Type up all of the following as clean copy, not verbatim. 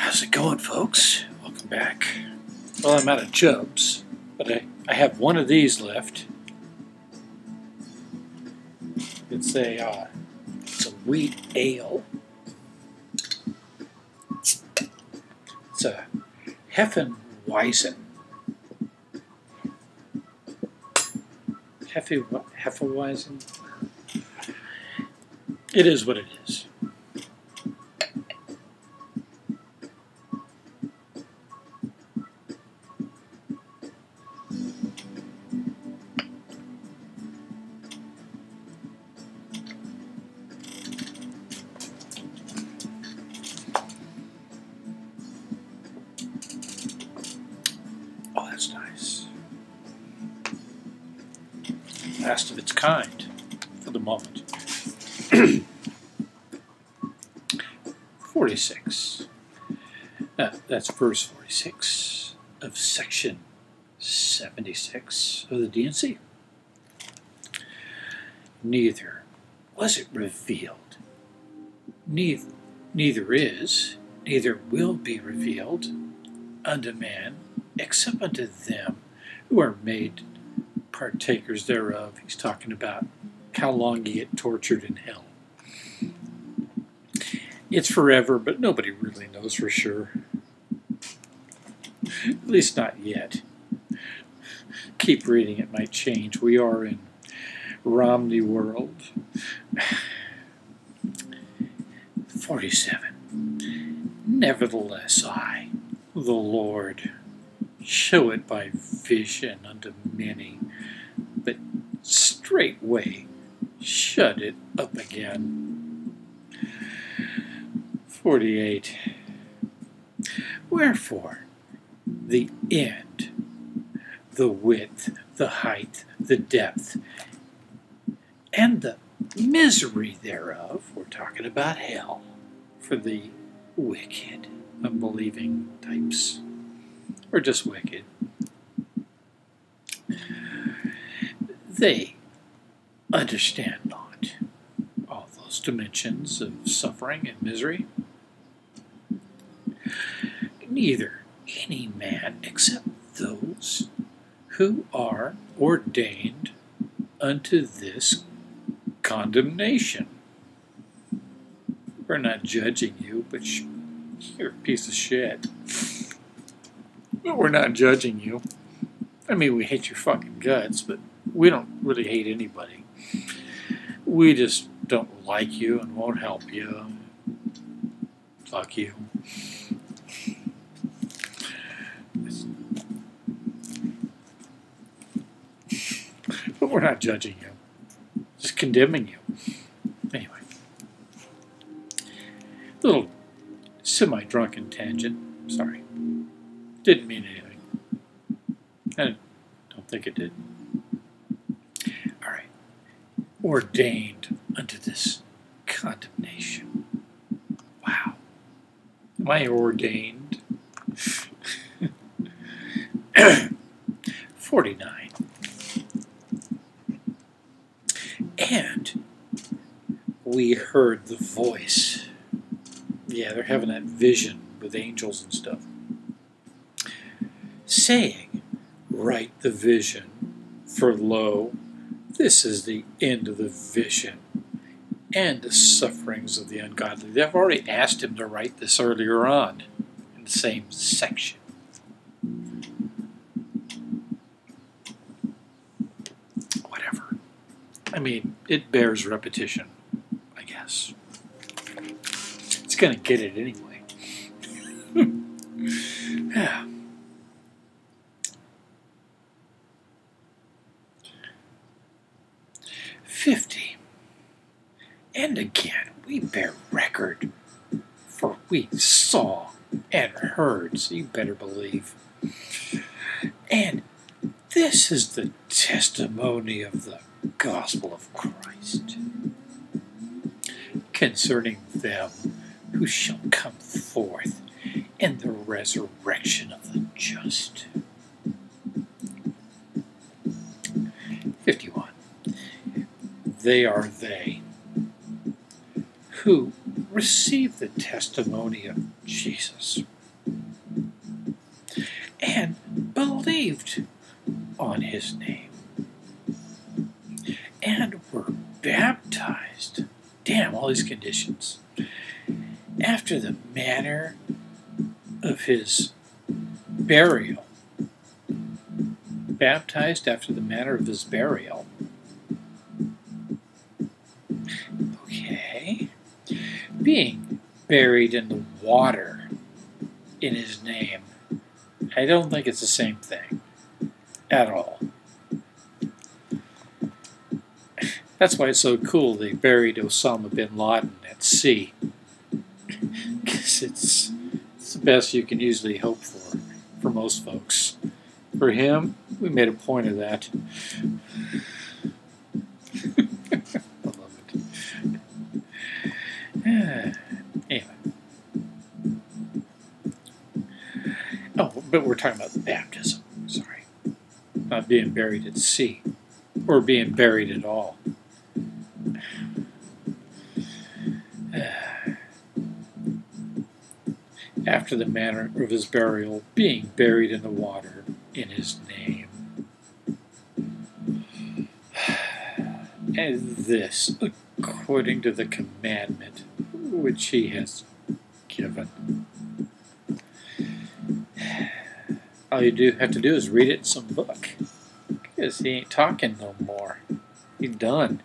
How's it going, folks? Welcome back. Well, I'm out of chubs, but I have one of these left. It's a wheat ale. It's a Hefeweizen. Hefeweizen. It is what it is. Oh, that's nice. Last of its kind for the moment. 46. That's verse 46 of section 76 of the D&C. Neither was it revealed, neither is, neither will be revealed unto man, except unto them who are made partakers thereof. He's talking about how long you get tortured in hell. It's forever, but nobody really knows for sure. At least not yet. Keep reading, it might change. We are in Romney world. 47. Nevertheless I, the Lord, show it by vision unto many, but straightway shut it up again. 48. Wherefore, the end, the width, the height, the depth, and the misery thereof, we're talking about hell, for the wicked, unbelieving types, or just wicked. They understand not all those dimensions of suffering and misery. Neither any man except those who are ordained unto this condemnation. We're not judging you, but you're a piece of shit. But we're not judging you. I mean, we hate your fucking guts, but we don't really hate anybody. We just don't like you and won't help you. Fuck you. But we're not judging you. Just condemning you. Anyway. Little semi-drunken tangent. Sorry. Didn't mean anything. I don't think it did. All right. Ordained unto this condemnation. Wow. Am I ordained? 49. And we heard the voice. Yeah, they're having that vision with angels and stuff. Saying, write the vision, for lo, this is the end of the vision and the sufferings of the ungodly. They've already asked him to write this earlier on in the same section. Whatever. I mean, it bears repetition, I guess. It's going to get it anyway. Yeah. 50. And again, we bear record, for we saw and heard, so you better believe. And this is the testimony of the gospel of Christ concerning them who shall come forth in the resurrection of the just. 51. They are they who receive the testimony of Jesus. and believed on his name, and were baptized. Damn, all these conditions. After the manner of his burial. Baptized after the manner of his burial. Okay. Being buried in the water in his name. I don't think it's the same thing at all. That's why it's so cool they buried Osama bin Laden at sea. Because it's the best you can usually hope for most folks. For him, we made a point of that. I love it. Anyway. Oh, but we're talking about baptism. Sorry. Not being buried at sea. Or being buried at all. After the manner of his burial, being buried in the water in his name. And this, according to the commandment which he has given. All you have to do is read it in some book. Because he ain't talking no more. He's done.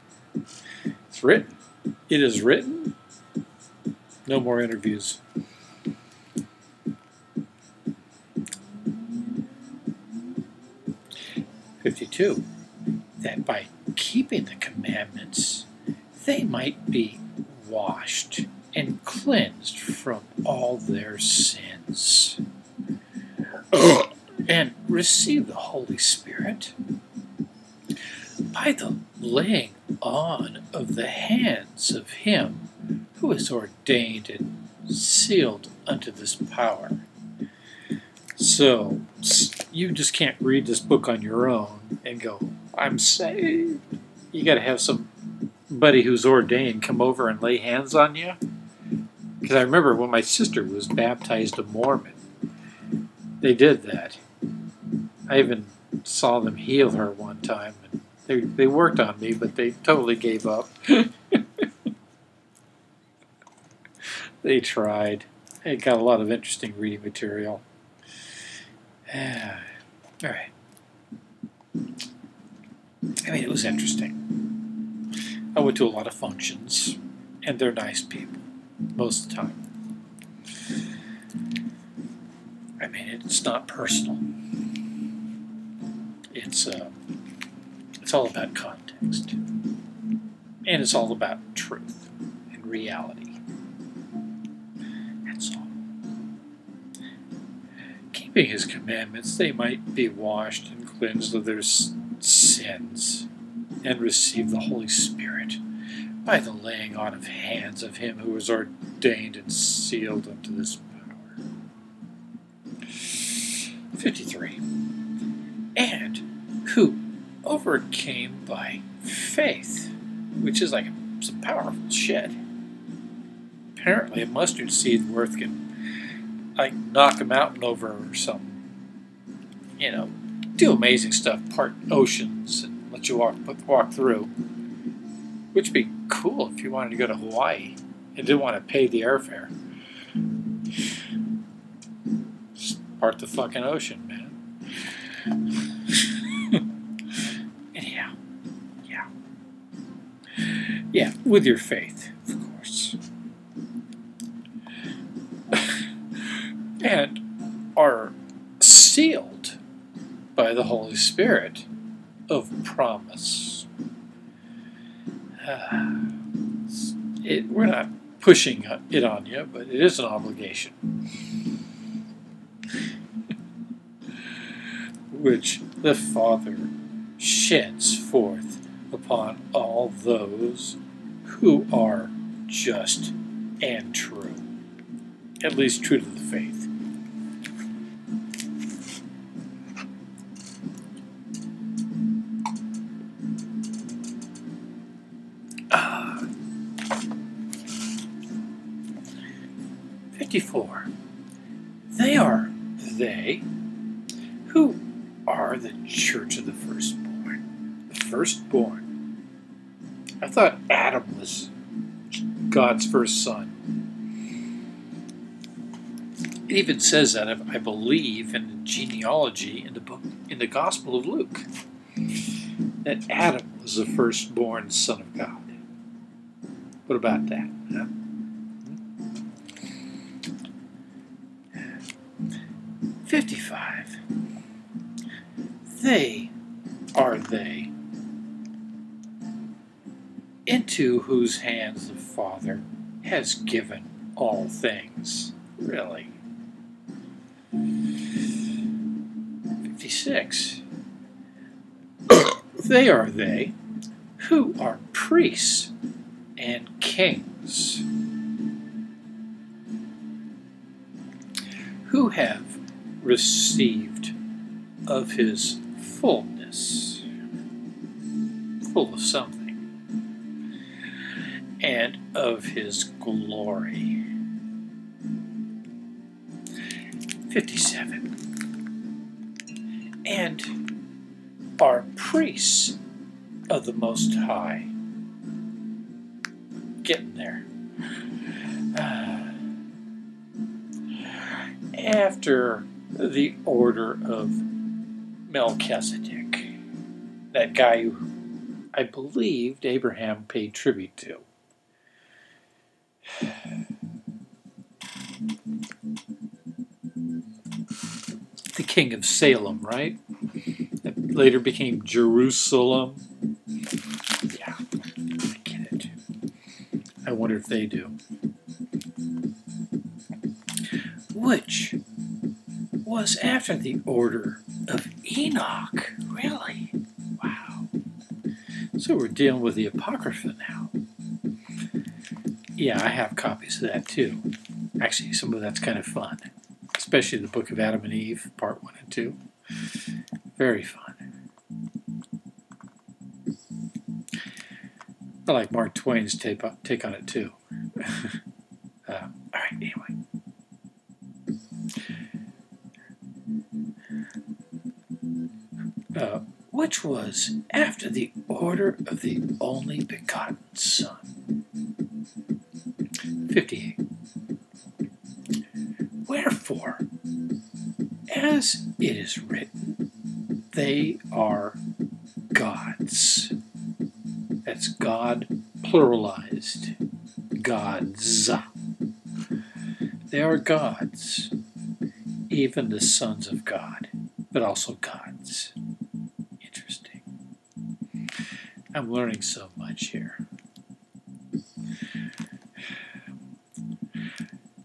It's written. It is written. No more interviews. (52) That by keeping the commandments, they might be washed and cleansed from all their sins, and receive the Holy Spirit by the laying on of the hands of him who is ordained and sealed unto this power. So, you just can't read this book on your own and go, I'm saved. You got to have somebody who's ordained come over and lay hands on you. Because I remember when my sister was baptized a Mormon, they did that. I even saw them heal her one time. And they worked on me, but they totally gave up. They tried. It got a lot of interesting reading material. All right. I mean, it was interesting. I went to a lot of functions, and they're nice people most of the time. I mean, it's not personal. It's all about context, and it's all about truth and reality. That's all. Keeping his commandments, they might be washed and cleansed of their sins, and receive the Holy Spirit by the laying on of hands of him who is ordained and sealed unto this power. 53. And who overcame by faith, which is like some powerful shit. Apparently a mustard seed worth can like knock a mountain over or something. You know, do amazing stuff, part oceans and let you walk through. Which would be cool if you wanted to go to Hawaii and didn't want to pay the airfare. Just part the fucking ocean, man. Anyhow, yeah. Yeah, with your faith, of course. And are sealed by the Holy Spirit of promise. We're not pushing it on you, but it is an obligation. Which the Father sheds forth upon all those who are just and true. At least true to the faith. Ah. 54. They Who are the church of the firstborn? The firstborn. I thought Adam was God's first son. It even says that, I believe, in the genealogy in the book, in the Gospel of Luke, that Adam was the firstborn son of God. What about that? Huh? 55. They are they, into whose hands the Father has given all things. Really? 56. They are they who are priests and kings, who have received of his fullness, full of something, and of his glory. 57. And are priests of the Most High. Getting there. After the order of Melchizedek, that guy who I believed Abraham paid tribute to. The king of Salem, right? That later became Jerusalem. Yeah, I get it. I wonder if they do. Which was after the order of Enoch. Really? Wow. So we're dealing with the Apocrypha now. Yeah, I have copies of that too. Actually, some of that's kind of fun. Especially the Book of Adam and Eve, Part 1 and 2. Very fun. I like Mark Twain's take on it too. All right, anyway. Which was after the order of the only begotten Son. 58. Wherefore, as it is written, they are gods. That's God pluralized. Gods. They are gods, even the sons of God, but also gods. Interesting. I'm learning so much here.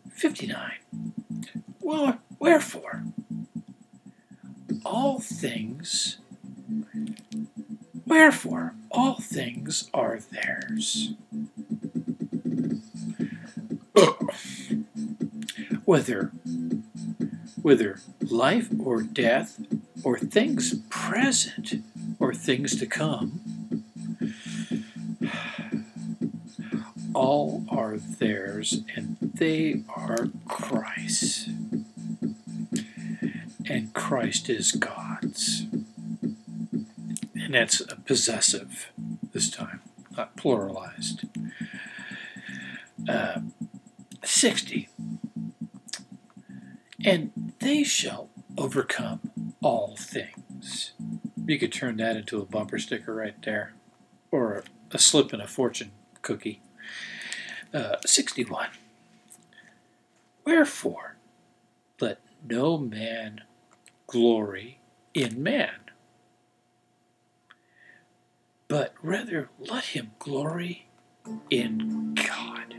59. Well, wherefore, all things are theirs. Whether life or death, or things present, or things to come, all are theirs, and they are Christ's. And Christ is God's. And that's a possessive this time, not pluralized. 60. And they shall overcome all things. You could turn that into a bumper sticker right there, or a slip in a fortune cookie. 61. Wherefore, let no man glory in man, but rather let him glory in God,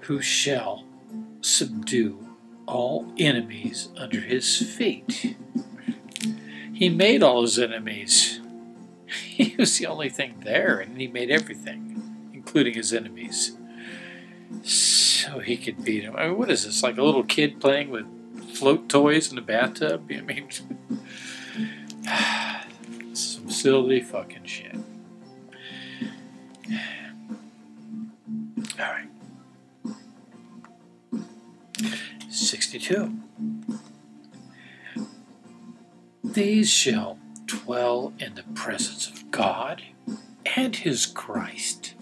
who shall subdue all enemies under his feet. He made all his enemies. He was the only thing there, and he made everything, including his enemies, so he could beat him. I mean, what is this, like a little kid playing with float toys in the bathtub? I mean, some silly fucking shit. All right. 62. These shall dwell in the presence of God and his Christ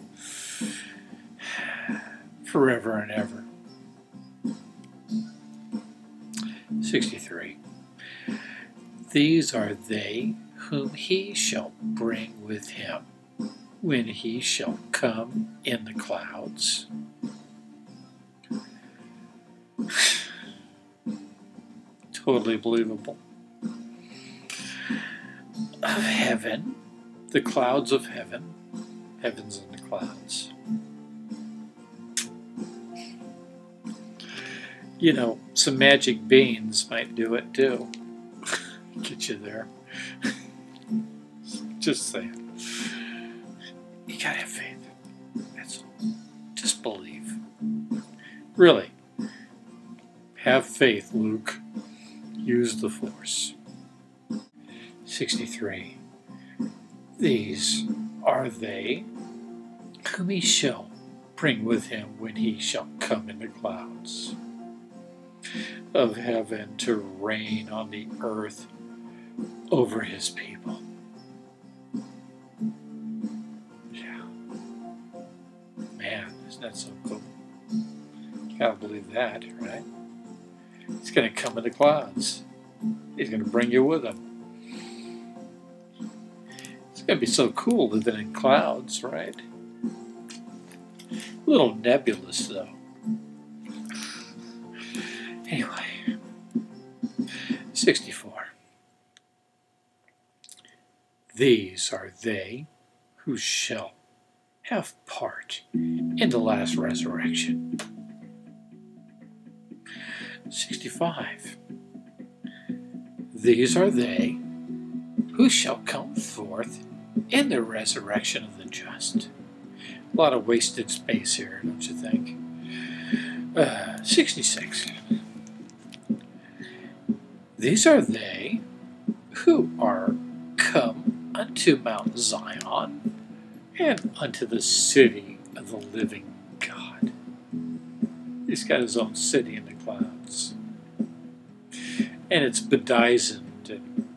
forever and ever. 63. These are they whom he shall bring with him when he shall come in the clouds. Totally believable. Of heaven, the clouds of heaven, heavens in the clouds. You know, some magic beans might do it too. Get you there. Just saying. You gotta have faith. That's all. Just believe. Really. Have faith, Luke. Use the Force. 63. These are they whom he shall bring with him when he shall come in the clouds of heaven to reign on the earth over his people. Yeah. Man, isn't that so cool? You gotta believe that, right? He's gonna come in the clouds. He's gonna bring you with him. It's gonna be so cool living in clouds, right? A little nebulous, though. Anyway, 64. These are they who shall have part in the last resurrection. 65. These are they who shall come forth in the resurrection of the just. A lot of wasted space here, don't you think? 66. These are they who are come unto Mount Zion and unto the city of the living God. He's got his own city in the clouds. And it's bedizened and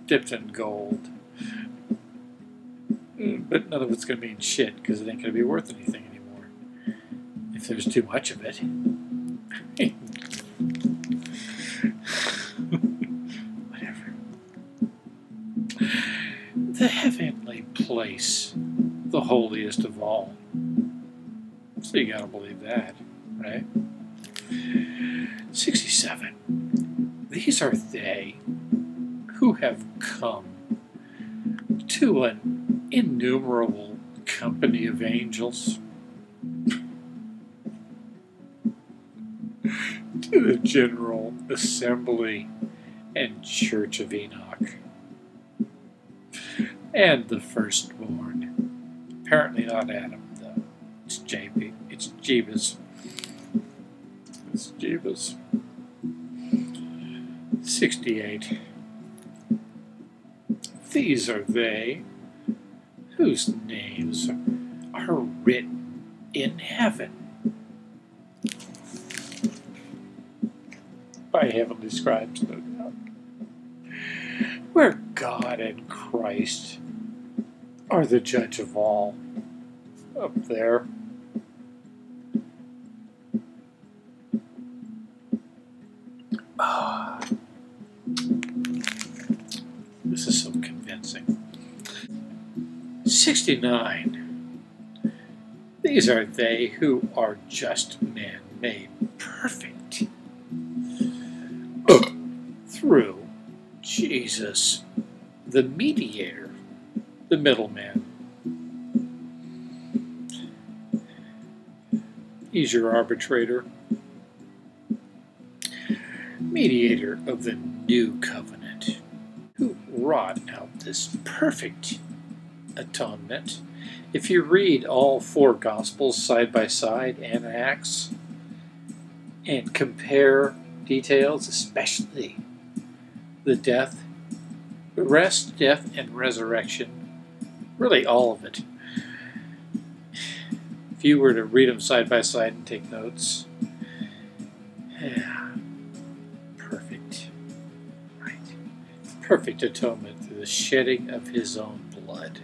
dipped in gold. But none of it's going to mean shit because it ain't going to be worth anything anymore if there's too much of it. Whatever. The heavenly place, the holiest of all. So you got to believe that, right? 67. These are they who have come to an innumerable company of angels, to the general assembly and church of Enoch, and the firstborn. Apparently not Adam, though. It's JB. It's Jebus. It's Jebus. 68. These are they whose names are written in heaven by heavenly scribes, no doubt, where God and Christ are the judge of all. Up there. This is so convincing. 69. These are they who are just men made perfect through Jesus, the mediator, the middleman. He's your arbitrator, mediator of the new covenant, who wrought out this perfect atonement. If you read all four Gospels side by side and Acts and compare details, especially the death, rest, death, and resurrection, really all of it. If you were to read them side by side and take notes, yeah, perfect, right? perfect atonement through the shedding of his own blood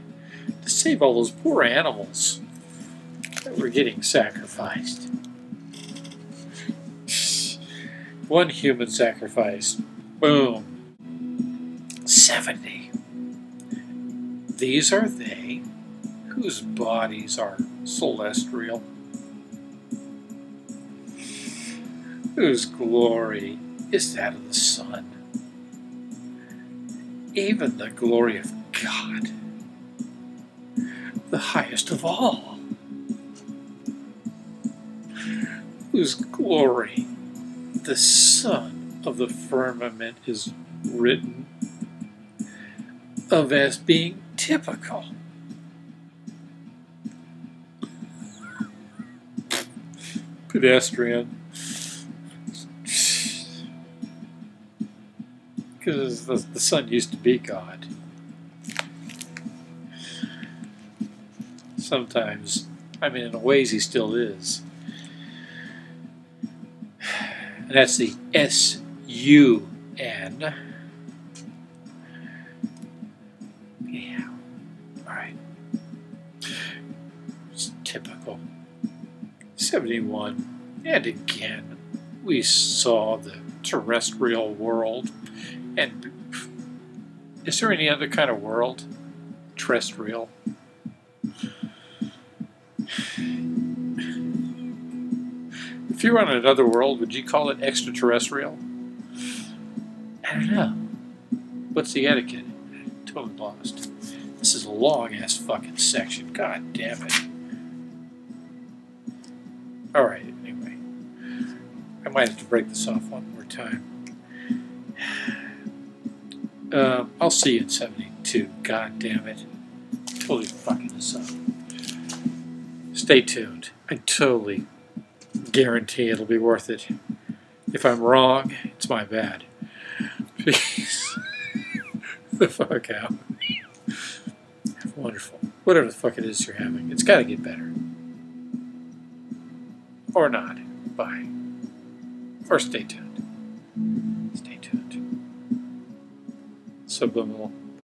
to save all those poor animals that were getting sacrificed. One human sacrifice. Boom. 70. These are they whose bodies are celestial, whose glory is that of the sun, even the glory of God, the highest of all, whose glory the sun of the firmament is written of as being typical. Pedestrian. Because the sun used to be God. Sometimes, I mean, in ways he still is. And that's the S-U-N. Yeah. All right. It's typical. 71. And again, we saw the terrestrial world. And is there any other kind of world? Terrestrial. If you were on another world, would you call it extraterrestrial? I don't know. What's the etiquette? Totally lost. This is a long-ass fucking section. God damn it. Alright, anyway. I might have to break this off one more time. I'll see you in 72. God damn it. Totally fucking this up. Stay tuned. I totally guarantee it'll be worth it. If I'm wrong, it's my bad. Peace the fuck out. Wonderful. Whatever the fuck it is you're having, it's got to get better. Or not. Bye. Or stay tuned. Stay tuned. Subliminal.